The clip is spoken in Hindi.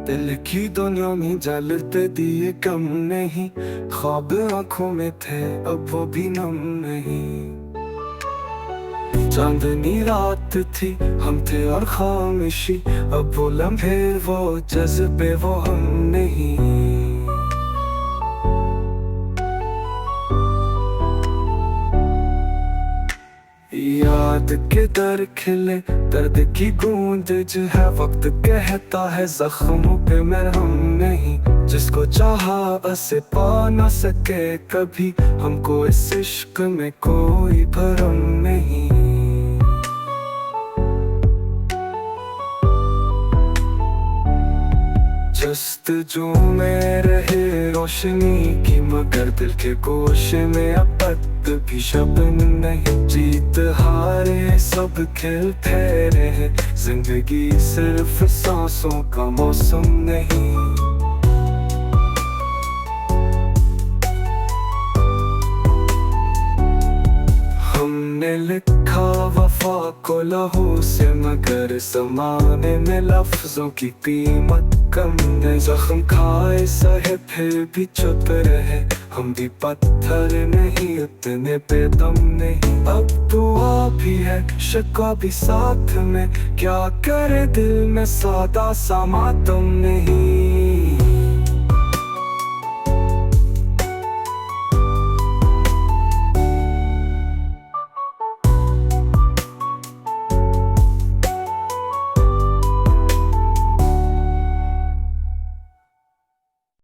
दिल की दुनिया में जलते दिए कम नहीं, ख्वाब आंखों में थे अब वो भी नम नहीं। चांदनी रात थी हम थे और खामोशी, अब वो लम्हे वो जज्बे वो हम नहीं। याद के दर खिले दर्द की गूंज जो है, वक्त कहता है जख्मों पे मरहम नहीं। जिसको चाहा उसे पा न सके कभी, हमको इस इश्क में कोई भरम नहीं। जस्तजू में रहे रोशनी की, मगर दिल के गोशे में अब तक भी शबनम नहीं। जीत हारे सब खिलते रहे, जिंदगी सिर्फ सांसों का मौसम नहीं। हमने लिखा वफा को लहू से, मगर ज़माने में लफ्जों की कीमत कम है। जख्म खाए सहे फिर भी चुप रहे, हम भी पत्थर नहीं उतने बेदम नहीं। अब दुआ भी है शिकवा भी साथ में, क्या करे दिल में सादा सा मातम नहीं।